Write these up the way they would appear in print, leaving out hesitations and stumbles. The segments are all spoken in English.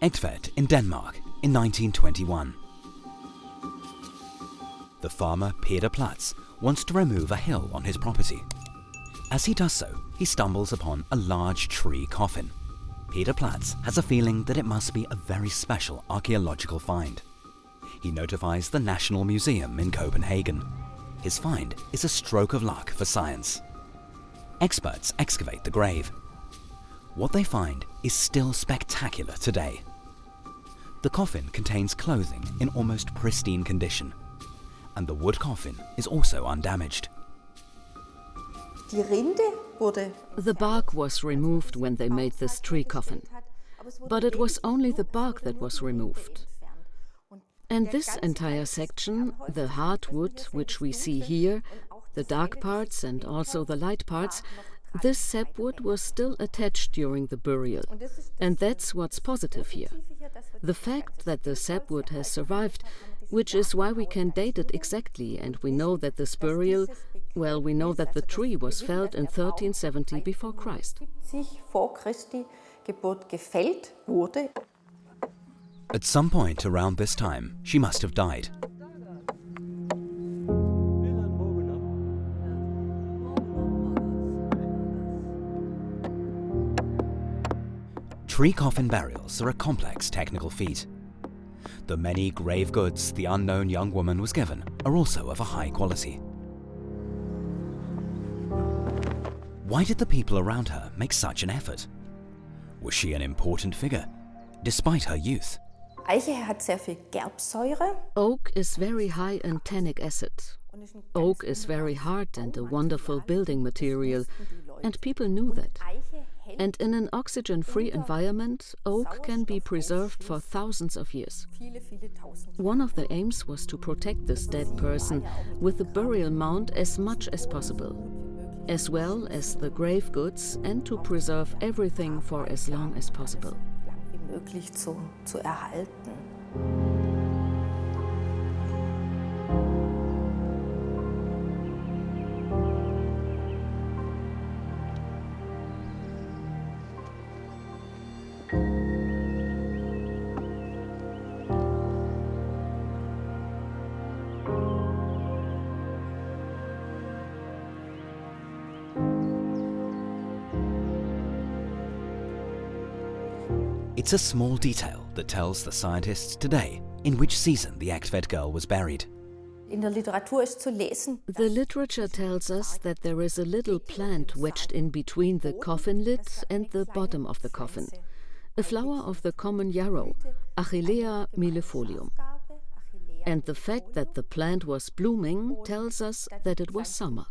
Egtved in Denmark in 1921. The farmer Peter Platz wants to remove a hill on his property. As he does so, he stumbles upon a large tree coffin. Peter Platz has a feeling that it must be a very special archaeological find. He notifies the National Museum in Copenhagen. His find is a stroke of luck for science. Experts excavate the grave. What they find is still spectacular today. The coffin contains clothing in almost pristine condition, and the wood coffin is also undamaged. The bark was removed when they made this tree coffin, but it was only the bark that was removed. And this entire section, the hard wood which we see here, the dark parts and also the light parts, this sapwood was still attached during the burial, and that's what's positive here. The fact that the sapwood has survived, which is why we can date it exactly, and we know that this burial, well, we know that the tree was felled in 1370 before Christ. At some point around this time, she must have died. Tree coffin burials are a complex technical feat. The many grave goods the unknown young woman was given are also of a high quality. Why did the people around her make such an effort? Was she an important figure, despite her youth? Oak is very high in tannic acid. Oak is very hard and a wonderful building material, and people knew that. And in an oxygen-free environment, oak can be preserved for thousands of years. One of the aims was to protect this dead person with the burial mound as much as possible, as well as the grave goods, and to preserve everything for as long as possible. It's a small detail that tells the scientists today in which season the Egtved Girl was buried. The literature tells us that there is a little plant wedged in between the coffin lid and the bottom of the coffin, a flower of the common yarrow, Achillea millefolium. And the fact that the plant was blooming tells us that it was summer.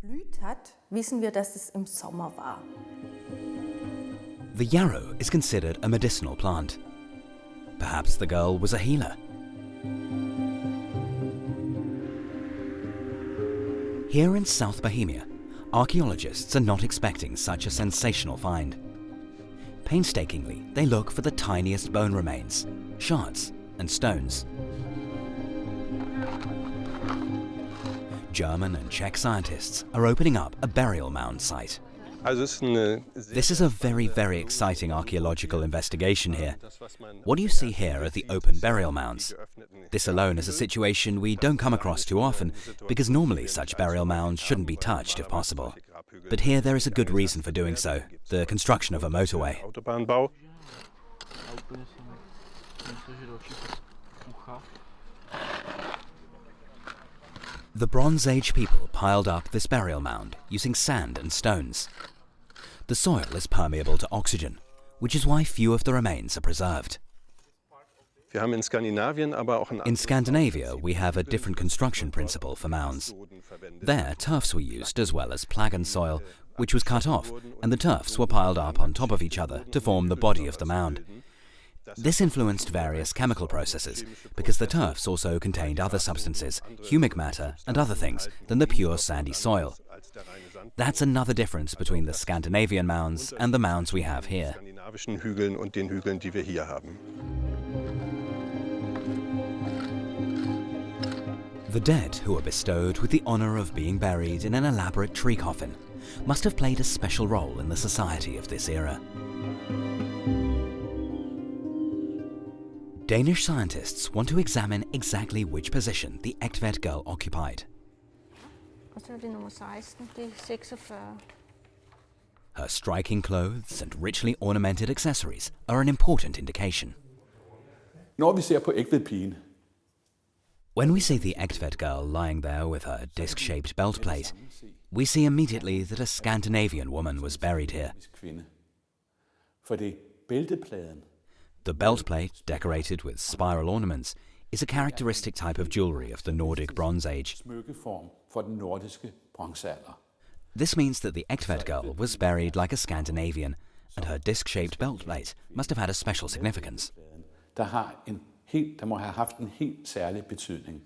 The yarrow is considered a medicinal plant. Perhaps the girl was a healer. Here in South Bohemia, archaeologists are not expecting such a sensational find. Painstakingly, they look for the tiniest bone remains, shards, and stones. German and Czech scientists are opening up a burial mound site. This is a very, very exciting archaeological investigation here. What do you see here are the open burial mounds. This alone is a situation we don't come across too often, because normally such burial mounds shouldn't be touched if possible. But here there is a good reason for doing so: the construction of a motorway. The Bronze Age people piled up this burial mound using sand and stones. The soil is permeable to oxygen, which is why few of the remains are preserved. In Scandinavia, we have a different construction principle for mounds. There, turfs were used as well as plagan soil, which was cut off, and the turfs were piled up on top of each other to form the body of the mound. This influenced various chemical processes, because the turfs also contained other substances, humic matter and other things, than the pure sandy soil. That's another difference between the Scandinavian mounds and the mounds we have here. The dead who were bestowed with the honor of being buried in an elaborate tree coffin must have played a special role in the society of this era. Danish scientists want to examine exactly which position the Egtved Girl occupied. Og så er det nummer 16, det er 46. Her striking clothes and richly ornamented accessories are an important indication. Når vi ser på Egtved-pigen, When we see the Egtved Girl lying there with her disc-shaped belt plate, we see immediately that a Scandinavian woman was buried here. kvinde. For det bæltepladen, The belt plate, decorated with spiral ornaments, is a characteristic type of jewelry of the Nordic Bronze Age. smykkeform for den nordiske bronzealder. This means that the Egtved Girl was buried like a Scandinavian, and her disc-shaped belt plate must have had a special significance. Der må have haft en helt særlig betydning.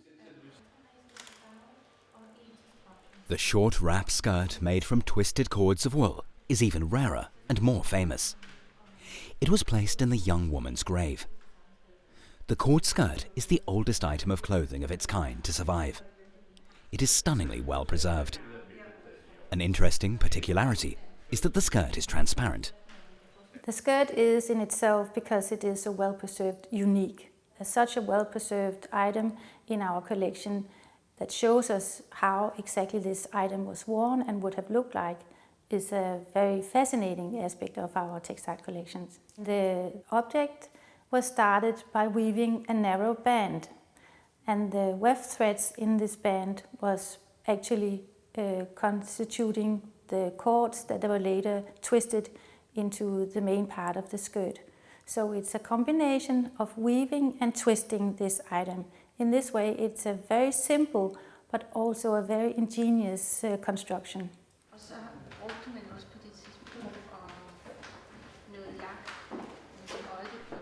The short wrap skirt made from twisted cords of wool is even rarer and more famous. It was placed in the young woman's grave. The cord skirt is the oldest item of clothing of its kind to survive. It is stunningly well preserved. An interesting particularity is that the skirt is transparent. The skirt is in itself, because it is so well preserved, unique. There's such a well preserved item in our collection that shows us how exactly this item was worn and would have looked like is a very fascinating aspect of our textile collections. The object was started by weaving a narrow band, and the weft threads in this band was actually constituting the cords that were later twisted into the main part of the skirt. So it's a combination of weaving and twisting this item. In this way, it's a very simple but also a very ingenious construction.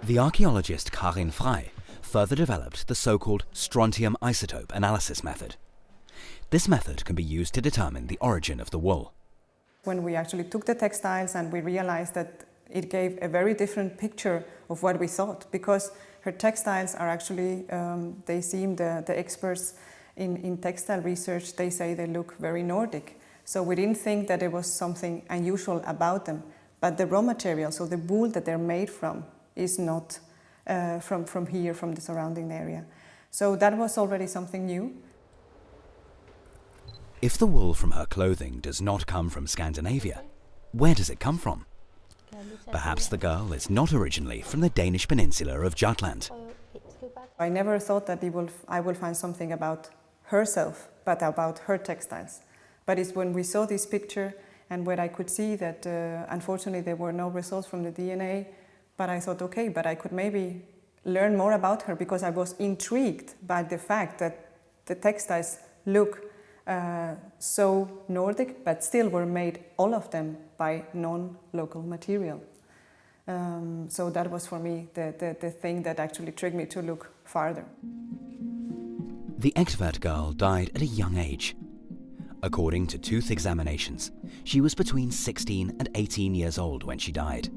The archaeologist Carin Frey further developed the so-called Strontium isotope analysis method. This method can be used to determine the origin of the wool. When we actually took the textiles and we realized that it gave a very different picture of what we thought, because her textiles are actually, they seem, the experts in textile research, they say they look very Nordic. So we didn't think that there was something unusual about them. But the raw material, so the wool that they're made from, is not from here, from the surrounding area. So that was already something new. If the wool from her clothing does not come from Scandinavia, where does it come from? Perhaps the girl is not originally from the Danish peninsula of Jutland. I never thought that I will find something about herself, but about her textiles. But it's when we saw this picture and when I could see that unfortunately there were no results from the DNA, but I thought, okay, but I could maybe learn more about her, because I was intrigued by the fact that the textiles look so Nordic, but still were made, all of them, by non-local material. So that was for me the thing that actually triggered me to look farther. The Egtved Girl died at a young age. According to tooth examinations, she was between 16 and 18 years old when she died.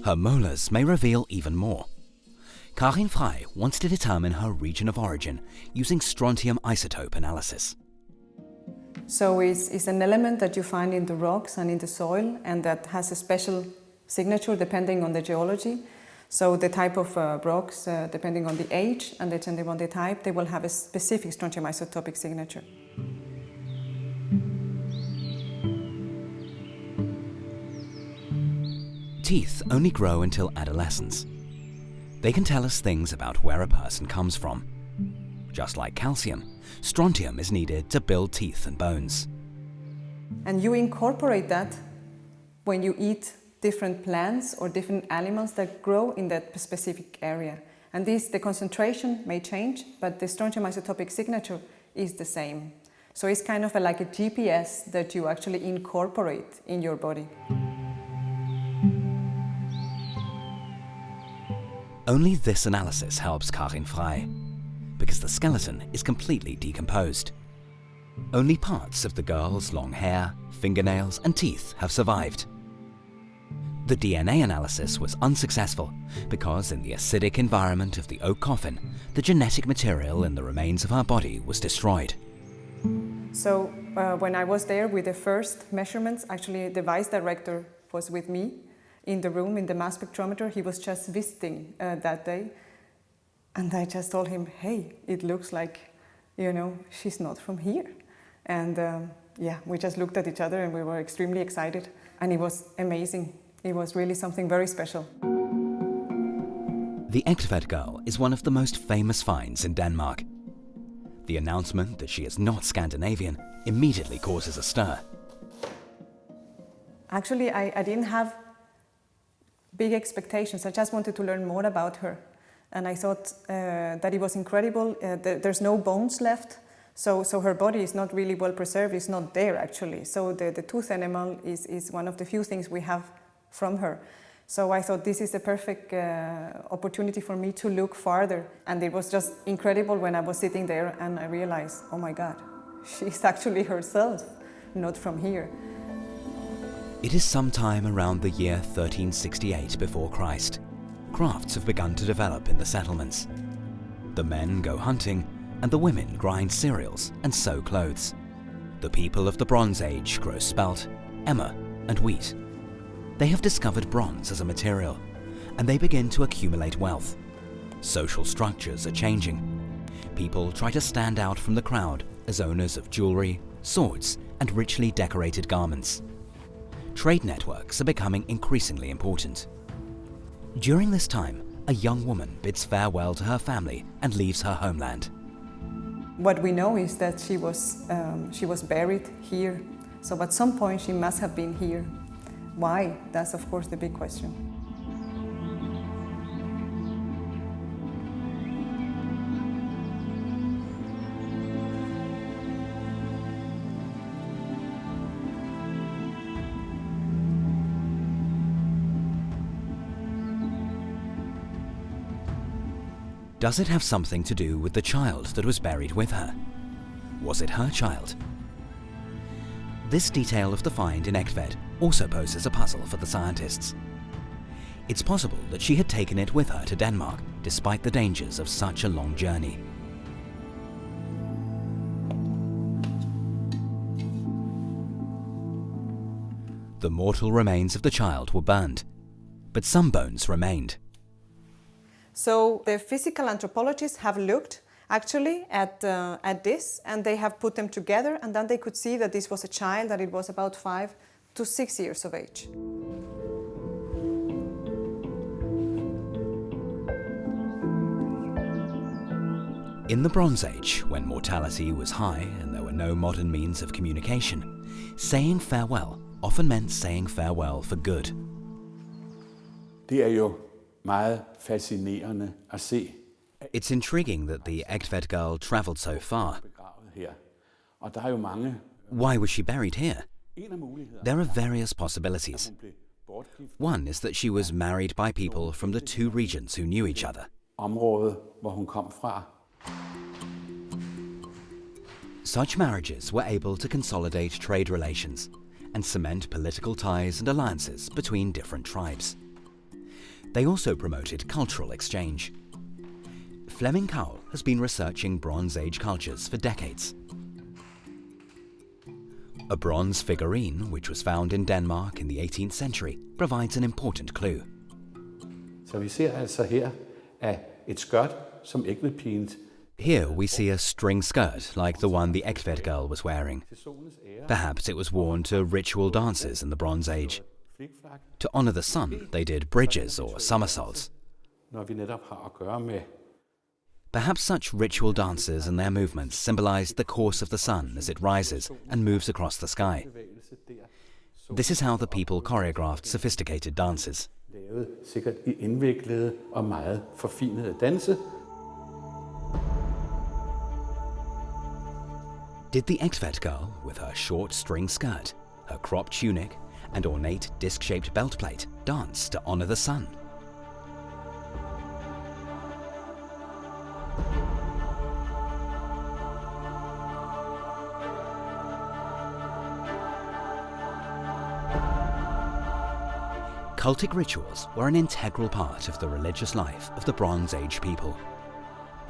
Her molars may reveal even more. Carin Frey wants to determine her region of origin using strontium isotope analysis. So it's an element that you find in the rocks and in the soil, and that has a special signature depending on the geology. So the type of rocks, depending on the age and depending on the type, they will have a specific strontium isotopic signature. Teeth only grow until adolescence. They can tell us things about where a person comes from. Just like calcium, strontium is needed to build teeth and bones. And you incorporate that when you eat different plants or different animals that grow in that specific area. And the concentration may change, but the strontium isotopic signature is the same. So it's kind of like a GPS that you actually incorporate in your body. Only this analysis helps Carin Frey, because the skeleton is completely decomposed. Only parts of the girl's long hair, fingernails and teeth have survived. The DNA analysis was unsuccessful because in the acidic environment of the oak coffin, the genetic material in the remains of her body was destroyed. So when I was there with the first measurements, actually the vice director was with me in the room, in the mass spectrometer. He was just visiting that day. And I just told him, hey, it looks like, she's not from here. And we just looked at each other and we were extremely excited. And it was amazing. It was really something very special. The Egtved Girl is one of the most famous finds in Denmark. The announcement that she is not Scandinavian immediately causes a stir. Actually, I didn't have big expectations. I just wanted to learn more about her. And I thought that it was incredible. There's no bones left, so her body is not really well preserved. It's not there, actually. So the tooth enamel is one of the few things we have from her. So I thought this is a perfect opportunity for me to look farther. And it was just incredible when I was sitting there and I realized, oh my God, she's actually herself, not from here. It is sometime around the year 1368 before Christ. Crafts have begun to develop in the settlements. The men go hunting and the women grind cereals and sew clothes. The people of the Bronze Age grow spelt, emmer and wheat. They have discovered bronze as a material and they begin to accumulate wealth. Social structures are changing. People try to stand out from the crowd as owners of jewelry, swords and richly decorated garments. Trade networks are becoming increasingly important. During this time, a young woman bids farewell to her family and leaves her homeland. What we know is that she was buried here. So at some point she must have been here. Why? That's of course the big question. Does it have something to do with the child that was buried with her? Was it her child? This detail of the find in Egtved also poses a puzzle for the scientists. It's possible that she had taken it with her to Denmark despite the dangers of such a long journey. The mortal remains of the child were burned, but some bones remained. So the physical anthropologists have looked actually at this and they have put them together and then they could see that this was a child, that it was about 5 to 6 years of age. In the Bronze Age, when mortality was high and there were no modern means of communication, saying farewell often meant saying farewell for good. Det er jo meget fascinerende at se. It's intriguing that the Egtved Girl travelled so far. Og der er jo mange. Why was she buried here? There are various possibilities. One is that she was married by people from the two regions who knew each other. Området, hvor hun kom fra. Such marriages were able to consolidate trade relations and cement political ties and alliances between different tribes. They also promoted cultural exchange. Flemming Cowell has been researching Bronze Age cultures for decades. A bronze figurine, which was found in Denmark in the 18th century, provides an important clue. Så vi ser altså her at et skørt, som Egtvedpigen. Here we see a string skirt like the one the Egtved Girl was wearing. Perhaps it was worn to ritual dances in the Bronze Age. To honor the sun, they did bridges or somersaults. Når vi netop har at gøre med. Perhaps such ritual dances and their movements symbolized the course of the sun as it rises and moves across the sky. This is how the people choreographed sophisticated dances. Lavet sikkert i indviklede og meget forfinede danse. Did the Egtved Girl, with her short string skirt, her cropped tunic, and ornate disc-shaped belt plate, dance to honor the sun? Cultic rituals were an integral part of the religious life of the Bronze Age people.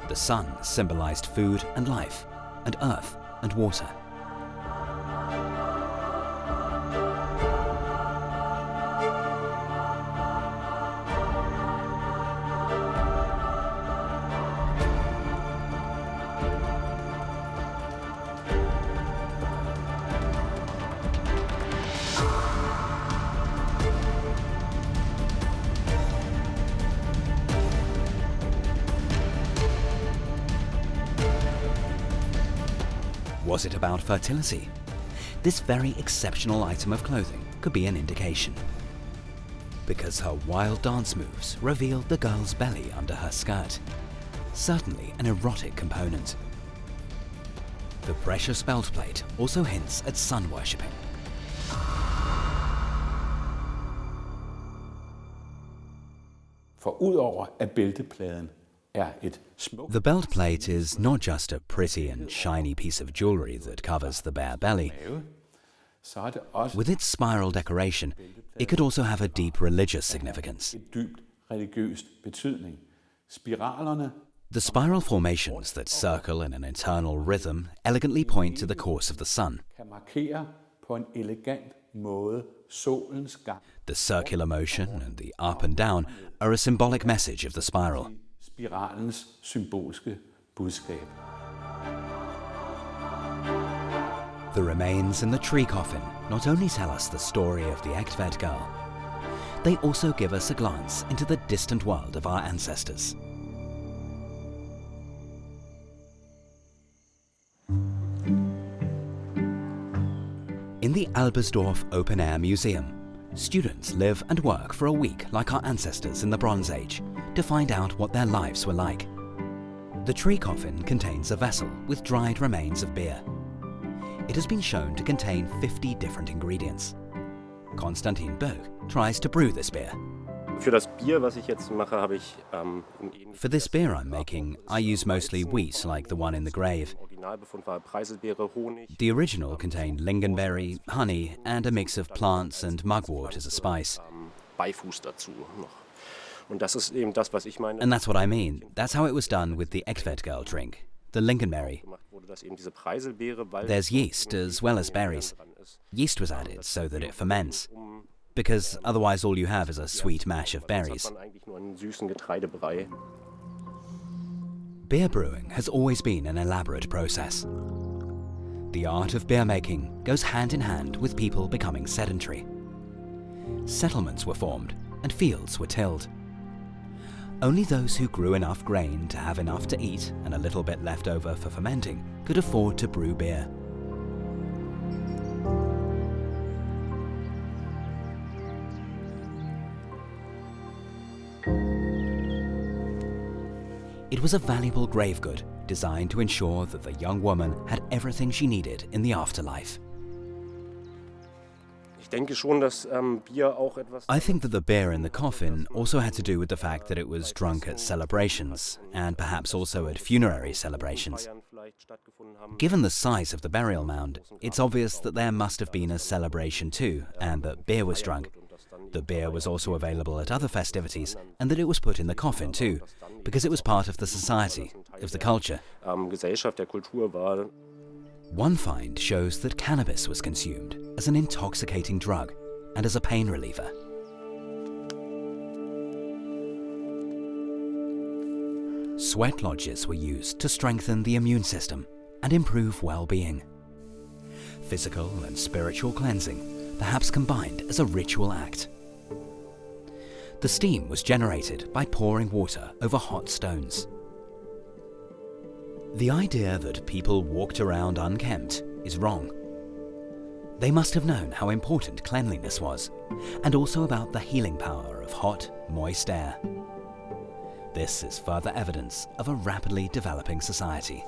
The sun symbolized food and life, and earth and water. Was it about fertility? This very exceptional item of clothing could be an indication. Because her wild dance moves revealed the girl's belly under her skirt. Certainly an erotic component. The precious belt plate also hints at sun worshipping. For udover at bæltepladen et smukt. The belt plate is not just a pretty and shiny piece of jewelry that covers the bare belly. With its spiral decoration, it could also have a deep religious significance. Et dybt religiøst betydning. Spiralerne The spiral formations that circle in an internal rhythm elegantly point to the course of the sun. kan markere på en elegant måde solens gang. The circular motion and the up and down are a symbolic message of the spiral. Spiralens symbolske budskab. The remains in the tree coffin not only tell us the story of the Egtved Girl, they also give us a glance into the distant world of our ancestors. In the Albersdorf Open Air Museum, students live and work for a week like our ancestors in the Bronze Age to find out what their lives were like. The tree coffin contains a vessel with dried remains of beer. It has been shown to contain 50 different ingredients. Konstantin Böck tries to brew this beer. Für das Bier, was ich jetzt mache, habe ich For this beer I'm making, I use mostly wheat like the one in the grave. Originalbefund war Preiselbeere, Honig. The original contained lingonberry, honey, and a mix of plants and mugwort as a spice. Beifuß dazu noch. Und das ist eben das, was ich meine. And that's what I mean. That's how it was done with the Egtved Girl drink, the lingonberry. Gemacht wurde, dass eben diese Preiselbeere, weil There's yeast as well as berries. Yeast was added so that it ferments, because otherwise all you have is a sweet mash of berries. hat man eigentlich nur einen süßen Getreidebrei. Beer brewing has always been an elaborate process. The art of beer making goes hand in hand with people becoming sedentary. Settlements were formed and fields were tilled. Only those who grew enough grain to have enough to eat and a little bit left over for fermenting could afford to brew beer. It was a valuable grave good designed to ensure that the young woman had everything she needed in the afterlife. Ich denke schon, dass Bier auch etwas. I think that the beer in the coffin also had to do with the fact that it was drunk at celebrations, and perhaps also at funerary celebrations. Feiern vielleicht stattgefunden haben. Given the size of the burial mound, it's obvious that there must have been a celebration too, and that beer was drunk. The beer was also available at other festivities, and that it was put in the coffin too, because it was part of the society, of the culture. Gesellschaft der Kultur war. One find shows that cannabis was consumed as an intoxicating drug and as a pain reliever. Sweat lodges were used to strengthen the immune system and improve well-being. Physical and spiritual cleansing, perhaps combined as a ritual act. The steam was generated by pouring water over hot stones. The idea that people walked around unkempt is wrong. They must have known how important cleanliness was, and also about the healing power of hot, moist air. This is further evidence of a rapidly developing society.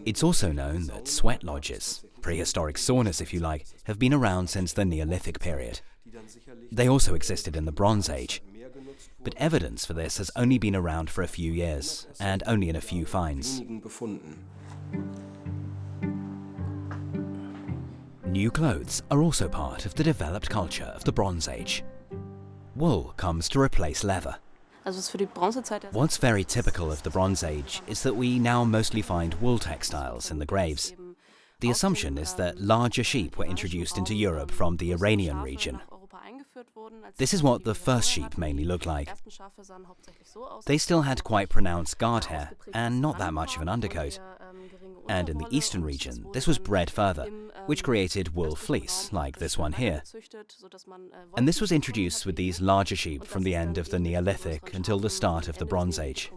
It's also known that sweat lodges, prehistoric saunas if you like, have been around since the Neolithic period. They also existed in the Bronze Age, but evidence for this has only been around for a few years, and only in a few finds. New clothes are also part of the developed culture of the Bronze Age. Wool comes to replace leather. What's very typical of the Bronze Age is that we now mostly find wool textiles in the graves. The assumption is that larger sheep were introduced into Europe from the Iranian region. This is what the first sheep mainly looked like. They still had quite pronounced guard hair and not that much of an undercoat. And in the eastern region, this was bred further, which created wool fleece, like this one here. And this was introduced with these larger sheep from the end of the Neolithic until the start of the Bronze Age.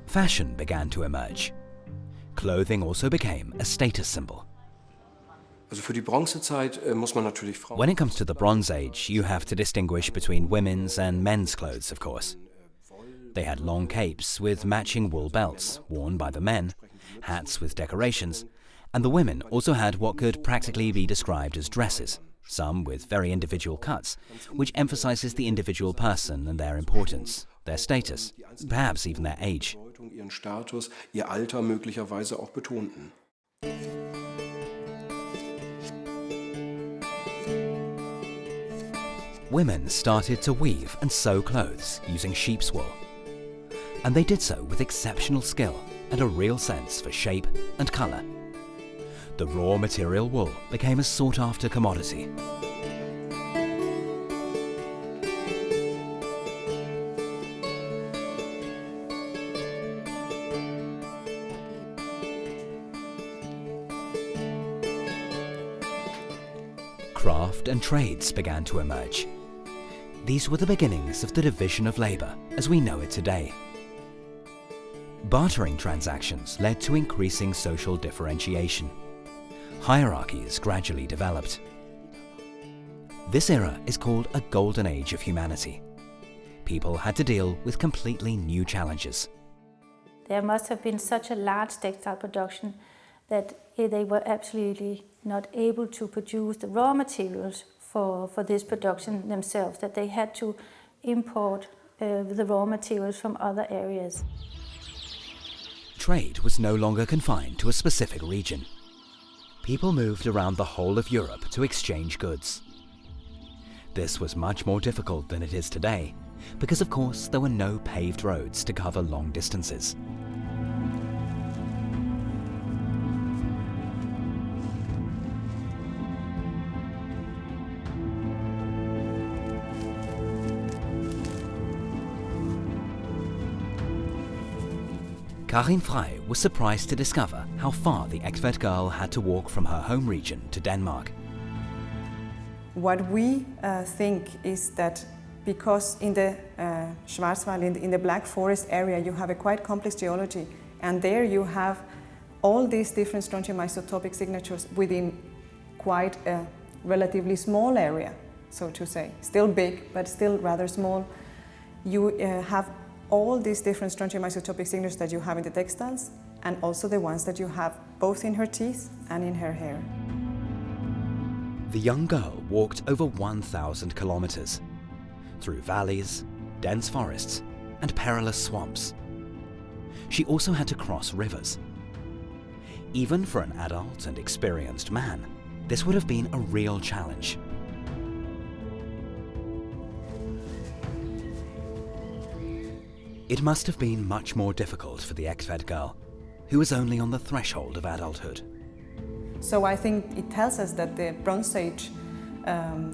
Fashion began to emerge. Clothing also became a status symbol. When it comes to the Bronze Age, you have to distinguish between women's and men's clothes, of course. They had long capes with matching wool belts, worn by the men, hats with decorations, and the women also had what could practically be described as dresses, some with very individual cuts, which emphasizes the individual person and their importance, their status, perhaps even their age. Women started to weave and sew clothes using sheep's wool. And they did so with exceptional skill and a real sense for shape and colour. The raw material wool became a sought-after commodity. Craft and trades began to emerge. These were the beginnings of the division of labour as we know it today. Bartering transactions led to increasing social differentiation. Hierarchies gradually developed. This era is called a golden age of humanity. People had to deal with completely new challenges. There must have been such a large textile production that they were absolutely not able to produce the raw materials for this production themselves, that they had to import the raw materials from other areas. Trade was no longer confined to a specific region. People moved around the whole of Europe to exchange goods. This was much more difficult than it is today, because of course there were no paved roads to cover long distances. Karin Frey was surprised to discover how far the Egtved Girl had to walk from her home region to Denmark. What we think is that because in the Schwarzwald, in the Black Forest area, you have a quite complex geology, and there you have all these different strontium isotopic signatures within quite a relatively small area, so to say. Still big, but still rather small. You have all these different strontium isotopic signatures that you have in the textiles, and also the ones that you have both in her teeth and in her hair. The young girl walked over 1,000 kilometers, through valleys, dense forests, and perilous swamps. She also had to cross rivers. Even for an adult and experienced man, this would have been a real challenge. It must have been much more difficult for the Egtved Girl, who was only on the threshold of adulthood. So I think it tells us that the Bronze Age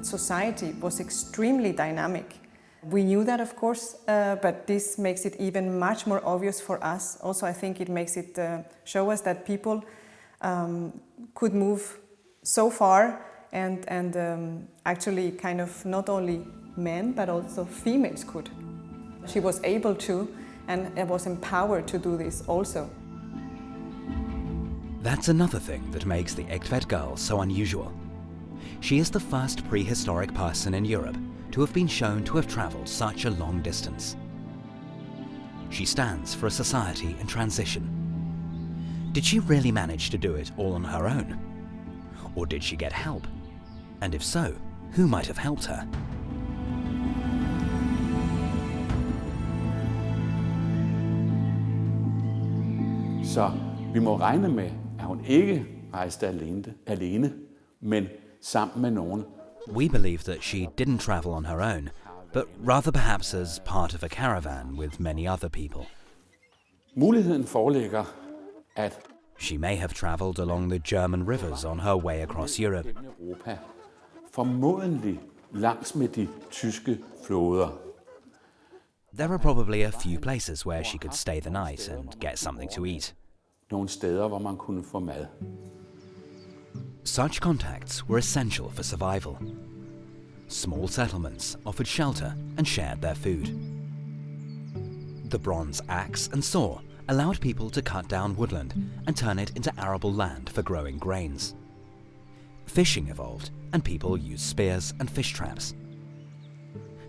society was extremely dynamic. We knew that, of course, but this makes it even much more obvious for us. Also, I think it makes it show us that people could move so far and actually kind of not only men, but also females could. She was able to and was empowered to do this also. That's another thing that makes the Egtved Girl so unusual. She is the first prehistoric person in Europe to have been shown to have travelled such a long distance. She stands for a society in transition. Did she really manage to do it all on her own? Or did she get help? And if so, who might have helped her? Så vi må regne med, at hun ikke rejste alene, men sammen med nogen. We believe that she didn't travel on her own, but rather perhaps as part of a caravan with many other people. Muligheden foreligger at She may have travelled along the German rivers on her way across Europe. Europa, formodentlig langs med de tyske floder. There are probably a few places where she could stay the night and get something to eat. Nogle steder, hvor man kunne få mad. Such contacts were essential for survival. Small settlements offered shelter and shared their food. The bronze axe and saw allowed people to cut down woodland and turn it into arable land for growing grains. Fishing evolved, and people used spears and fish traps.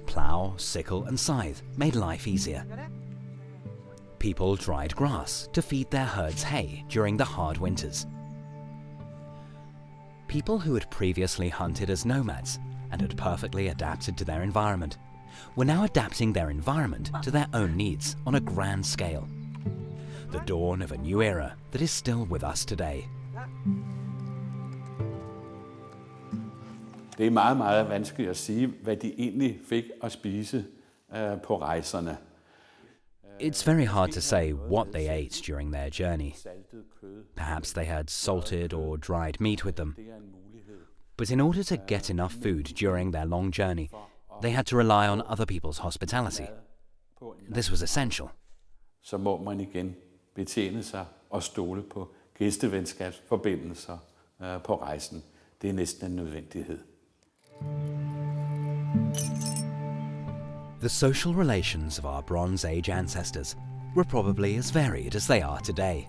Plough, sickle and scythe made life easier. People dried grass to feed their herds hay during the hard winters. People who had previously hunted as nomads and had perfectly adapted to their environment were now adapting their environment to their own needs on a grand scale. The dawn of a new era that is still with us today. Det er meget, meget vanskeligt at sige, hvad de egentlig fik at spise på rejserne. It's very hard to say what they ate during their journey. Perhaps they had salted or dried meat with them. But in order to get enough food during their long journey, they had to rely on other people's hospitality. This was essential. Så må man igen betjene sig og stole på gæstevenskabsforbindelser på rejsen. Det er næsten en nødvendighed. The social relations of our Bronze Age ancestors were probably as varied as they are today.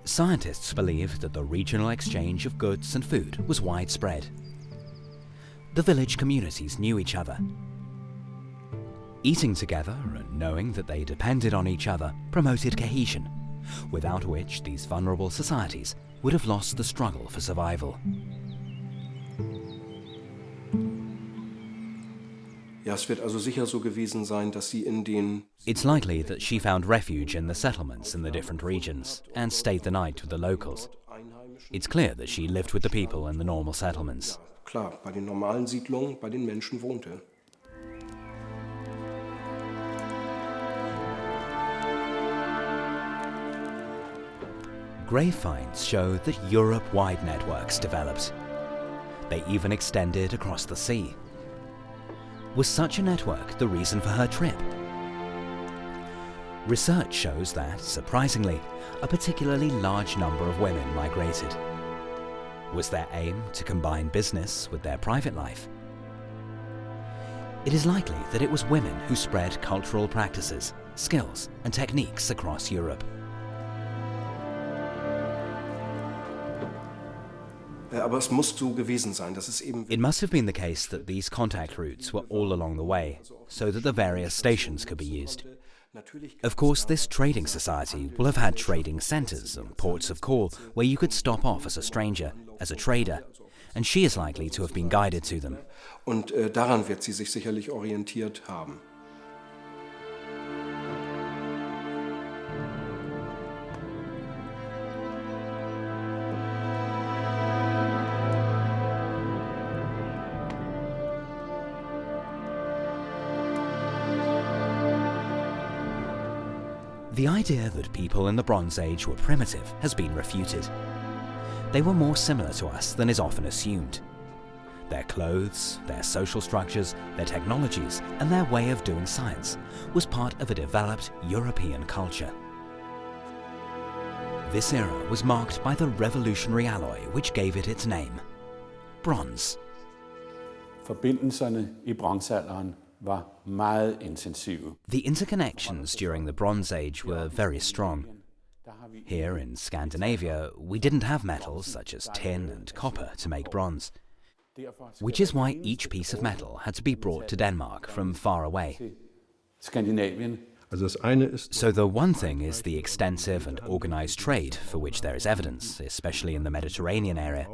Scientists believe that the regional exchange of goods and food was widespread. The village communities knew each other. Eating together and knowing that they depended on each other promoted cohesion, without which these vulnerable societies would have lost the struggle for survival. Ja, es wird also sicher so gewesen sein, dass sie in den... It's likely that she found refuge in the settlements in the different regions and stayed the night with the locals. It's clear that she lived with the people in the normal settlements. Klar, bei den normalen Siedlungen, bei den Menschen wohnte. Grave finds show that Europe-wide networks developed. They even extended across the sea. Was such a network the reason for her trip? Research shows that, surprisingly, a particularly large number of women migrated. Was their aim to combine business with their private life? It is likely that it was women who spread cultural practices, skills, and techniques across Europe. Aber es muss so gewesen sein, dass es eben... It must have been the case that these contact routes were all along the way, so that the various stations could be used. Of course, this trading society will have had trading centres and ports of call where you could stop off as a stranger, as a trader, and she is likely to have been guided to them. Und daran wird sie sich sicherlich orientiert haben. The idea that people in the Bronze Age were primitive has been refuted. They were more similar to us than is often assumed. Their clothes, their social structures, their technologies, and their way of doing science was part of a developed European culture. This era was marked by the revolutionary alloy which gave it its name: bronze. Forbindelserne i bronzealderen var meget intensive. The interconnections during the Bronze Age were very strong. Here in Scandinavia, we didn't have metals such as tin and copper to make bronze, which is why each piece of metal had to be brought to Denmark from far away. Scandinavian. So the one thing is the extensive and organized trade for which there is evidence, especially in the Mediterranean area.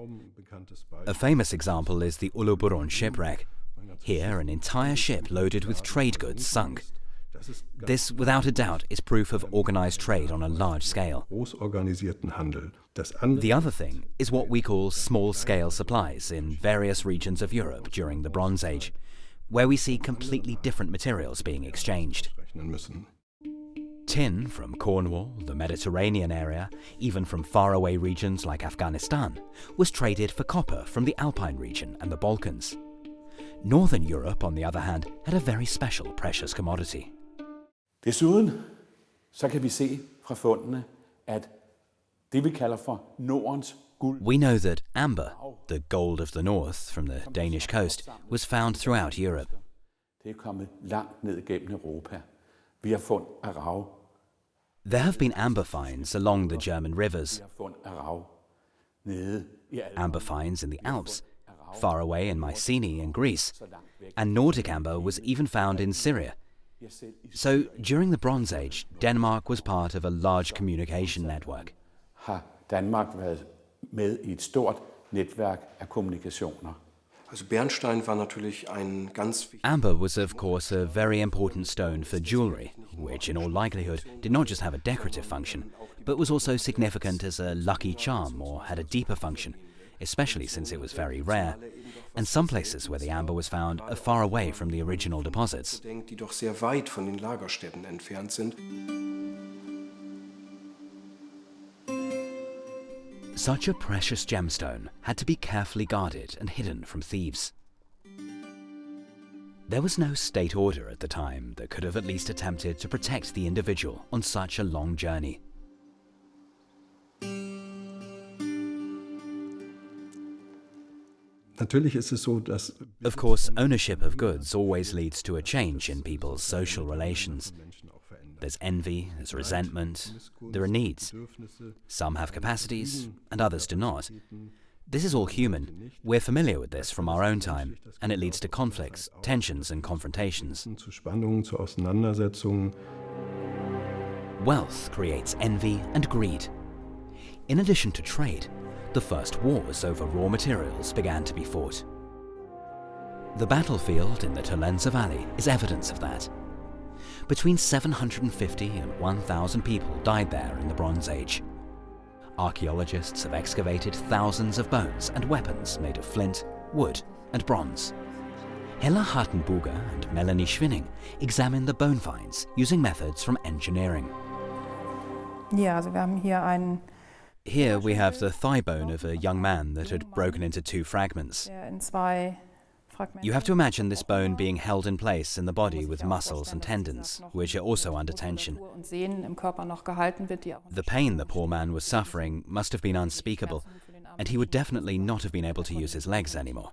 A famous example is the Ulleborg shipwreck. Here, an entire ship loaded with trade goods sunk. This, without a doubt, is proof of organized trade on a large scale. The other thing is what we call small-scale supplies in various regions of Europe during the Bronze Age, where we see completely different materials being exchanged. Tin from Cornwall, the Mediterranean area, even from faraway regions like Afghanistan, was traded for copper from the Alpine region and the Balkans. Northern Europe, on the other hand, had a very special precious commodity. Desuden så kan vi se fra fundene, at det vi kalder for Nordens guld. We know that amber, the gold of the north from the Danish coast, was found throughout Europe. Det er kommet langt ned gennem Europa. Vi har fund af rav. There have been amber finds along the German rivers, Vi har fund af rav nede i amber finds in the Alps, far away in Mycenae in Greece, and Nordic amber was even found in Syria. So, during the Bronze Age, Denmark was part of a large communication network. Har Danmark været med i et stort netværk af kommunikationer. Also Bernstein war natürlich ein ganz Amber was of course a very important stone for jewellery, which in all likelihood did not just have a decorative function, but was also significant as a lucky charm or had a deeper function, especially since it was very rare, and some places where the amber was found are far away from the original deposits. die doch sehr weit von den Lagerstätten entfernt sind. Such a precious gemstone had to be carefully guarded and hidden from thieves. There was no state order at the time that could have at least attempted to protect the individual on such a long journey. Of course, ownership of goods always leads to a change in people's social relations. There's envy, there's resentment, there are needs. Some have capacities, and others do not. This is all human. We're familiar with this from our own time, and it leads to conflicts, tensions, and confrontations. Wealth creates envy and greed. In addition to trade, the first wars over raw materials began to be fought. The battlefield in the Tolenza Valley is evidence of that. Between 750 and 1,000 people died there in the Bronze Age. Archaeologists have excavated thousands of bones and weapons made of flint, wood, and bronze. Hella Hartenbuger and Melanie Schwinning examine the bone finds using methods from engineering. Ja, also wir haben hier Here we have the thigh bone of a young man that had broken into two fragments. You have to imagine this bone being held in place in the body with muscles and tendons, which are also under tension. The pain the poor man was suffering must have been unspeakable, and he would definitely not have been able to use his legs anymore.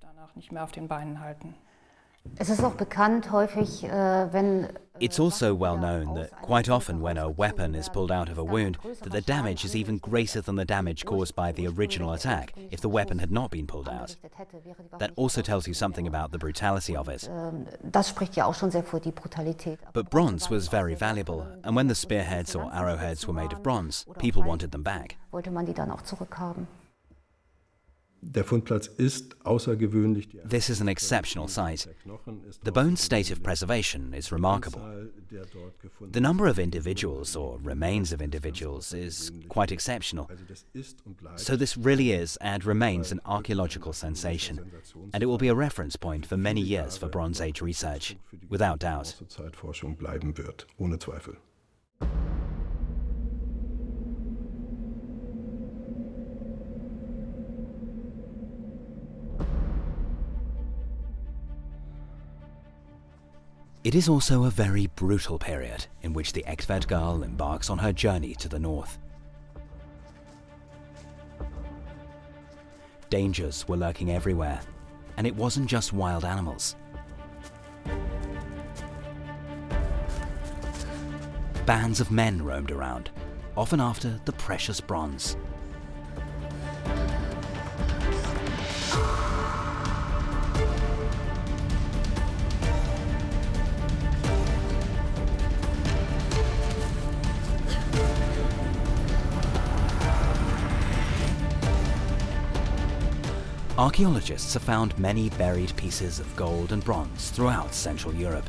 It's also well known that quite often when a weapon is pulled out of a wound, that the damage is even greater than the damage caused by the original attack if the weapon had not been pulled out. That also tells you something about the brutality of it. But bronze was very valuable, and when the spearheads or arrowheads were made of bronze, people wanted them back. This is an exceptional site. The bone's state of preservation is remarkable. The number of individuals, or remains of individuals, is quite exceptional. So this really is and remains an archaeological sensation, and it will be a reference point for many years for Bronze Age research, without doubt. It is also a very brutal period in which the Egtved Girl embarks on her journey to the north. Dangers were lurking everywhere, and it wasn't just wild animals. Bands of men roamed around, often after the precious bronze. Archaeologists have found many buried pieces of gold and bronze throughout Central Europe.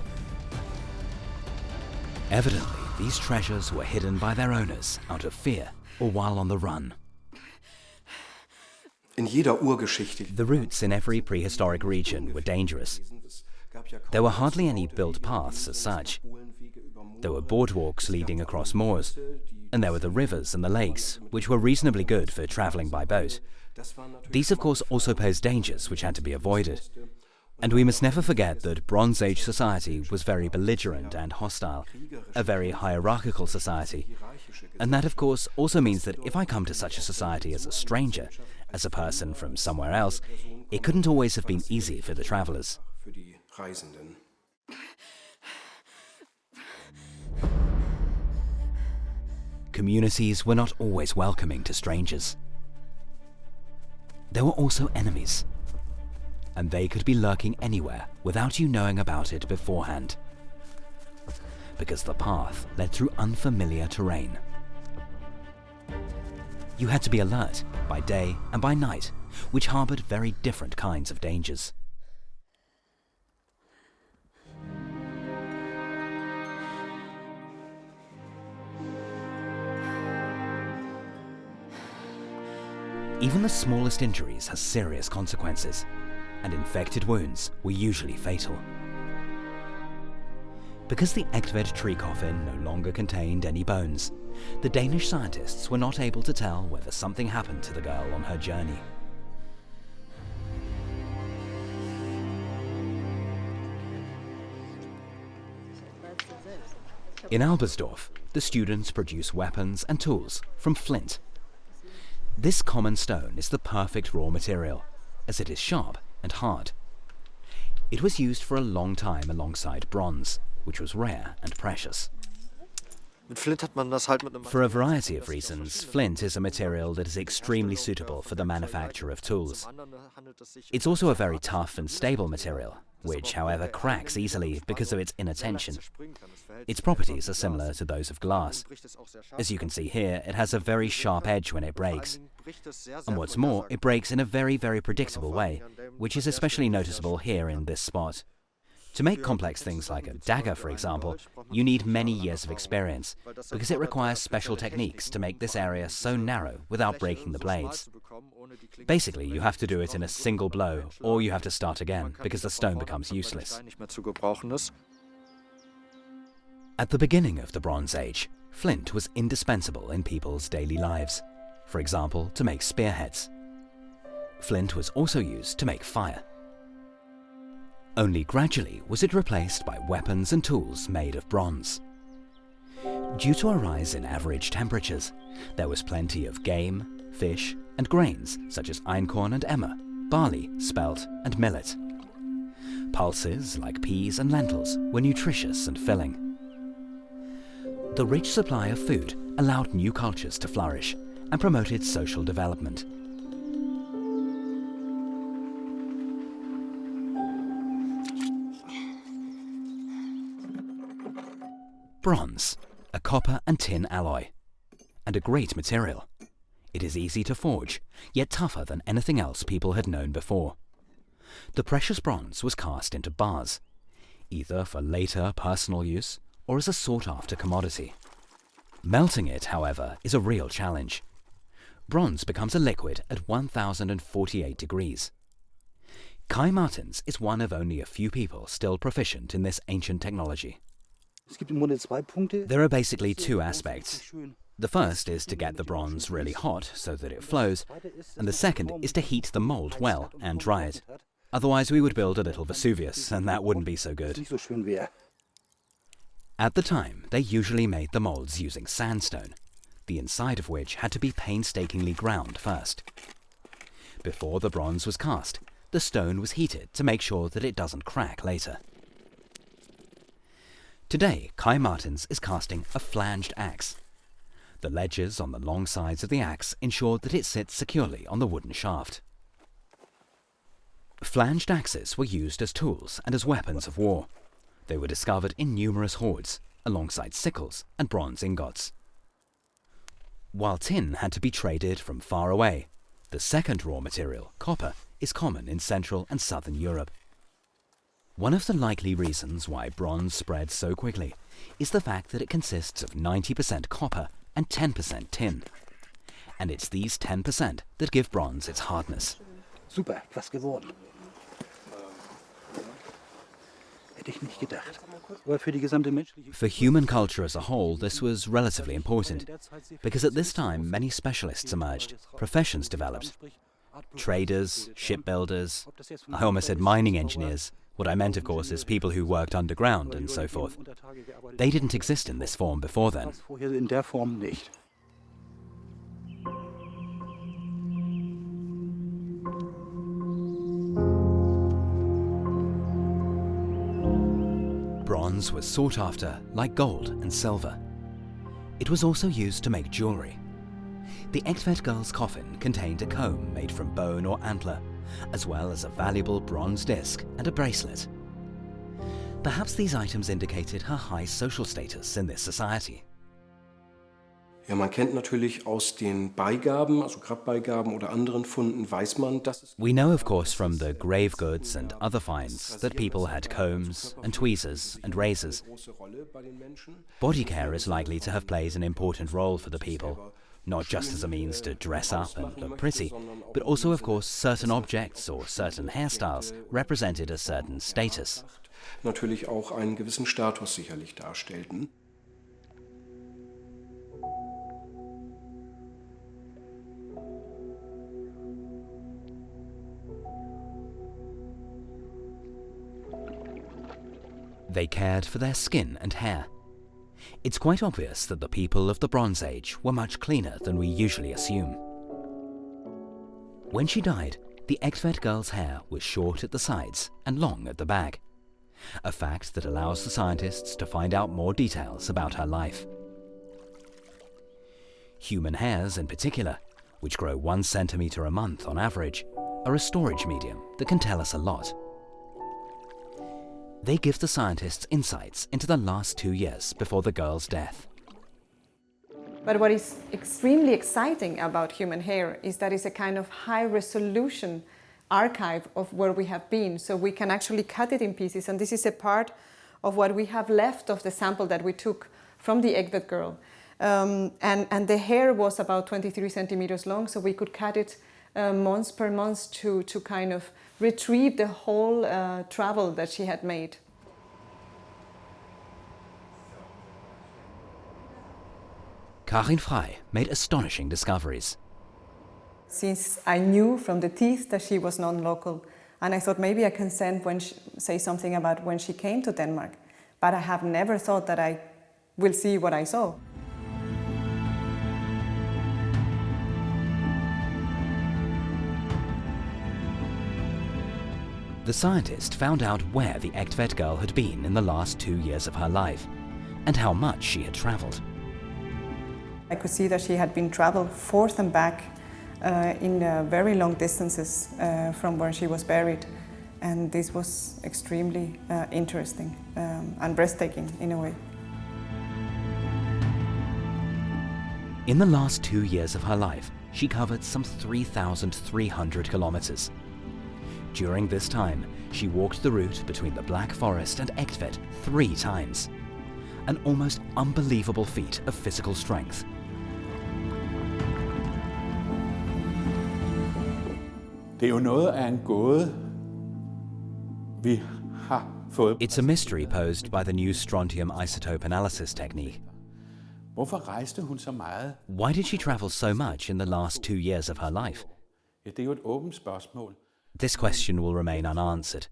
Evidently, these treasures were hidden by their owners out of fear or while on the run. The routes in every prehistoric region were dangerous. there were hardly any built paths as such. There were boardwalks leading across moors, and there were the rivers and the lakes, which were reasonably good for travelling by boat. These, of course, also posed dangers which had to be avoided. And we must never forget that Bronze Age society was very belligerent and hostile, a very hierarchical society. And that, of course, also means that if I come to such a society as a stranger, as a person from somewhere else, it couldn't always have been easy for the travellers. Communities were not always welcoming to strangers. There were also enemies, and they could be lurking anywhere without you knowing about it beforehand, because the path led through unfamiliar terrain. You had to be alert by day and by night, which harboured very different kinds of dangers. Even the smallest injuries has serious consequences, and infected wounds were usually fatal. Because the Egtved tree coffin no longer contained any bones, the Danish scientists were not able to tell whether something happened to the girl on her journey. In Albersdorf, the students produce weapons and tools from flint. This common stone is the perfect raw material, as it is sharp and hard. It was used for a long time alongside bronze, which was rare and precious. For a variety of reasons, flint is a material that is extremely suitable for the manufacture of tools. It's also a very tough and stable material, which, however, cracks easily because of its inner tension. Its properties are similar to those of glass. As you can see here, it has a very sharp edge when it breaks. And what's more, it breaks in a very, very predictable way, which is especially noticeable here in this spot. To make complex things like a dagger, for example, you need many years of experience, because it requires special techniques to make this area so narrow without breaking the blades. Basically, you have to do it in a single blow, or you have to start again, because the stone becomes useless. At the beginning of the Bronze Age, flint was indispensable in people's daily lives, for example, to make spearheads. Flint was also used to make fire. Only gradually was it replaced by weapons and tools made of bronze. Due to a rise in average temperatures, there was plenty of game, fish, and grains such as einkorn and emmer, barley, spelt, and millet. Pulses like peas and lentils were nutritious and filling. The rich supply of food allowed new cultures to flourish and promoted social development. Bronze, a copper and tin alloy, and a great material. It is easy to forge, yet tougher than anything else people had known before. The precious bronze was cast into bars, either for later personal use or as a sought-after commodity. Melting it, however, is a real challenge. Bronze becomes a liquid at 1048 degrees. Kai Martens is one of only a few people still proficient in this ancient technology. There are basically two aspects. The first is to get the bronze really hot so that it flows, and the second is to heat the mold well and dry it. Otherwise we would build a little Vesuvius, and that wouldn't be so good. At the time, they usually made the molds using sandstone, the inside of which had to be painstakingly ground first. Before the bronze was cast, the stone was heated to make sure that it doesn't crack later. Today, Kai Martens is casting a flanged axe. The ledges on the long sides of the axe ensure that it sits securely on the wooden shaft. Flanged axes were used as tools and as weapons of war. They were discovered in numerous hoards, alongside sickles and bronze ingots. While tin had to be traded from far away, the second raw material, copper, is common in Central and Southern Europe. One of the likely reasons why bronze spread so quickly is the fact that it consists of 90% copper and 10% tin. And it's these 10% that give bronze its hardness. Super, was geworden. For human culture as a whole, this was relatively important, because at this time many specialists emerged, professions developed. Traders, shipbuilders, I almost said mining engineers. What I meant, of course, is people who worked underground and so forth. They didn't exist in this form before then. Bronze was sought after like gold and silver. It was also used to make jewelry. The Egtved Girl's coffin contained a comb made from bone or antler, as well as a valuable bronze disc and a bracelet. Perhaps these items indicated her high social status in this society. Ja, man kennt natürlich aus den Beigaben, also Grabbeigaben oder anderen Funden, weiß man, dass es... We know, of course, from the grave goods and other finds that people had combs and tweezers and razors. Body care is likely to have played an important role for the people, not just as a means to dress up and look pretty, but also, of course, certain objects or certain hairstyles represented a certain status. Natürlich auch einen gewissen Status sicherlich darstellten. They cared for their skin and hair. It's quite obvious that the people of the Bronze Age were much cleaner than we usually assume. When she died, the Egtved Girl's hair was short at the sides and long at the back, a fact that allows the scientists to find out more details about her life. Human hairs in particular, which grow 1 centimeter a month on average, are a storage medium that can tell us a lot. They give the scientists insights into the last 2 years before the girl's death. But what is extremely exciting about human hair is that it's a kind of high-resolution archive of where we have been, so we can actually cut it in pieces, and this is a part of what we have left of the sample that we took from the Egtved Girl. And the hair was about 23 centimeters long, so we could cut it months per month to kind of retrieve the whole travel that she had made. Karin Frey made astonishing discoveries. Since I knew from the teeth that she was non-local, and I thought maybe I can say something about when she came to Denmark, but I have never thought that I will see what I saw. The scientist found out where the Egtved Girl had been in the last 2 years of her life, and how much she had travelled. I could see that she had been traveled forth and back in very long distances from where she was buried, and this was extremely interesting and breathtaking in a way. In the last 2 years of her life, she covered some 3,300 kilometers. During this time, she walked the route between the Black Forest and Egtved 3 times. An almost unbelievable feat of physical strength. Det er jo noget af en gåde, vi har fået. It's a mystery posed by the new Strontium isotope analysis technique. Hvorfor rejste hun så meget? Why did she travel so much in the last 2 years of her life? Ja, det er jo et åbent spørgsmål. This question will remain unanswered,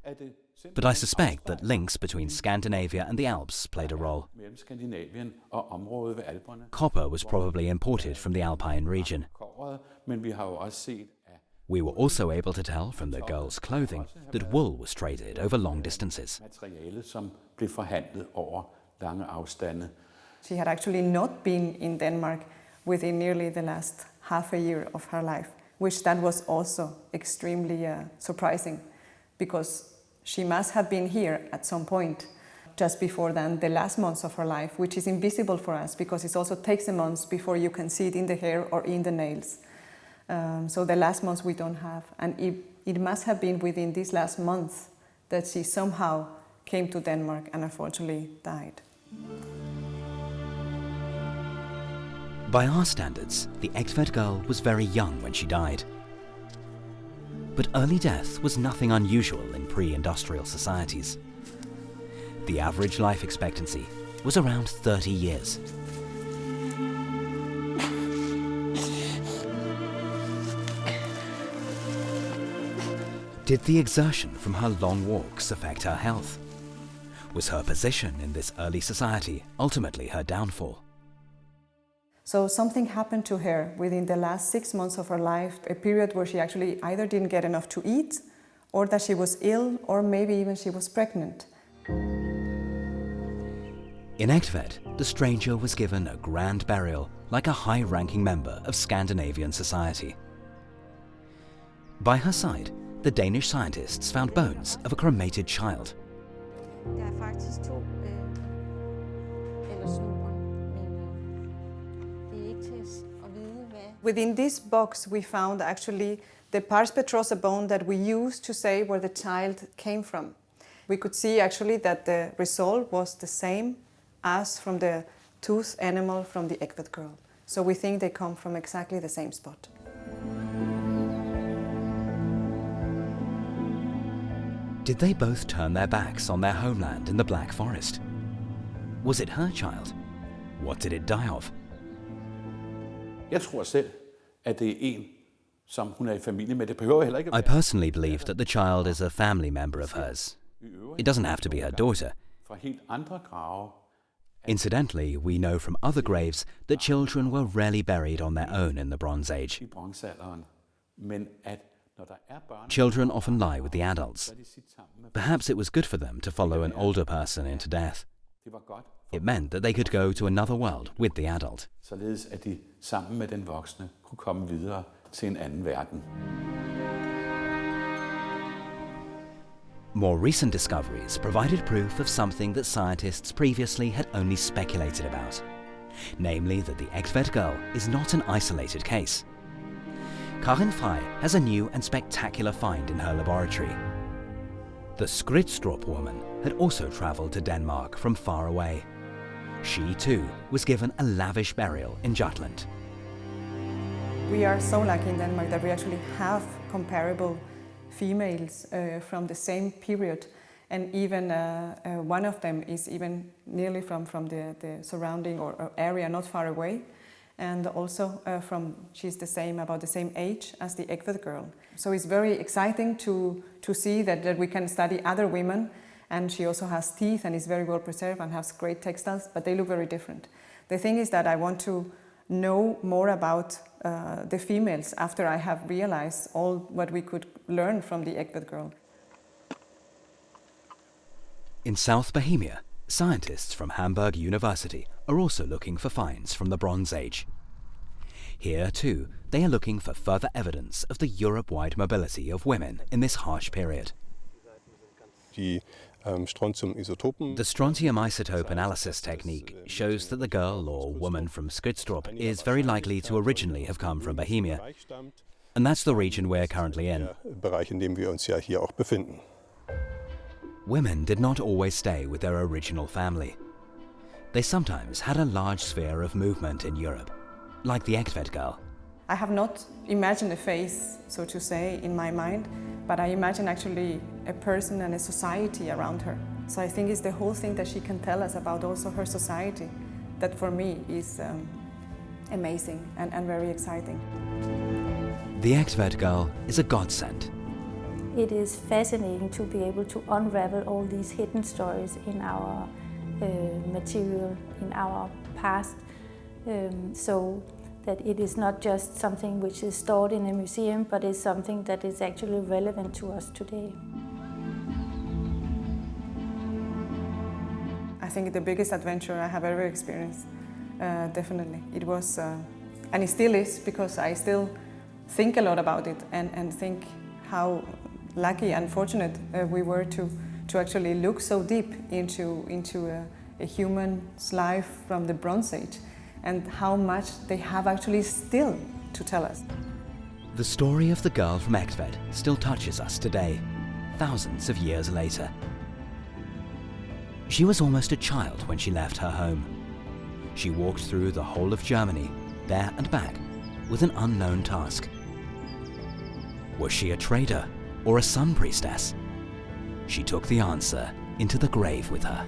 but I suspect that links between Scandinavia and the Alps played a role. Mellem Skandinavien og området ved Alperne. Copper was probably imported from the Alpine region. Men vi har jo også set. We were also able to tell from the girl's clothing that wool was traded over long distances. Materiale, som blev forhandlet over lange afstande. She had actually not been in Denmark within nearly the last half a year of her life, which that was also extremely surprising, because she must have been here at some point just before then, the last months of her life, which is invisible for us because it also takes a month before you can see it in the hair or in the nails. So the last months we don't have, and it must have been within this last month that she somehow came to Denmark and unfortunately died. By our standards, the Egtved Girl was very young when she died. But early death was nothing unusual in pre-industrial societies. The average life expectancy was around 30 years. Did the exertion from her long walks affect her health? Was her position in this early society ultimately her downfall? So something happened to her within the last 6 months of her life, a period where she actually either didn't get enough to eat, or that she was ill, or maybe even she was pregnant. In Egtved, the stranger was given a grand burial like a high-ranking member of Scandinavian society. By her side, the Danish scientists found bones of a cremated child. Der er faktisk to eller snor, men det er ikke til at vide, hvad. Within this box we found actually the pars petrosa bone that we used to say where the child came from. We could see actually that the result was the same as from the tooth animal from the Egtved Girl. So we think they come from exactly the same spot. Did they both turn their backs on their homeland in the Black Forest? Was it her child? What did it die of? Jeg tror selv, at det er en, som hun er i familie med. Det behøver heller ikke at I personally believe that the child is a family member of hers. It doesn't have to be her daughter. fra helt andre grave. Incidentally, we know from other graves that children were rarely buried on their own in the Bronze Age. I bronzealderen. Men at når der er børn, Children often lie with the adults. så er de sit sammen med. Perhaps it was good for them to follow an older person into death. Det var godt, It meant that they could go to another world with the adult. således at de sammen med den voksne kunne komme videre til en anden verden. More recent discoveries provided proof of something that scientists previously had only speculated about, namely that the Egtved Girl is not an isolated case. Karin Frey has a new and spectacular find in her laboratory. The Skridstrup woman had also travelled to Denmark from far away. She too was given a lavish burial in Jutland. We are so lucky in Denmark that we actually have comparable females from the same period, and even one of them is even nearly from the surrounding or area not far away, and also she's about the same age as the Egtved Girl. So it's very exciting to see that we can study other women, and she also has teeth and is very well preserved and has great textiles, but they look very different. The thing is that I want to know more about the females after I have realized all what we could learn from the Egtved Girl. In South Bohemia, scientists from Hamburg University are also looking for finds from the Bronze Age. Here too, they are looking for further evidence of the Europe-wide mobility of women in this harsh period. The strontium isotope analysis technique shows that the girl or woman from Skridstrup is very likely to originally have come from Bohemia, and that's the region we're currently in. Women did not always stay with their original family. They sometimes had a large sphere of movement in Europe, like the Egtved Girl. I have not imagined a face, so to say, in my mind, but I imagine actually a person and a society around her. So I think it's the whole thing that she can tell us about also her society that for me is amazing and very exciting. The Egtved Girl is a godsend. It is fascinating to be able to unravel all these hidden stories in our material, in our past, so that it is not just something which is stored in a museum, but is something that is actually relevant to us today. I think the biggest adventure I have ever experienced, definitely. It was, and it still is, because I still think a lot about it and think how lucky and fortunate we were to actually look so deep into a human's life from the Bronze Age, and how much they have actually still to tell us. The story of the girl from Egtved still touches us today, thousands of years later. She was almost a child when she left her home. She walked through the whole of Germany, there and back, with an unknown task. Was she a trader or a sun priestess? She took the answer into the grave with her.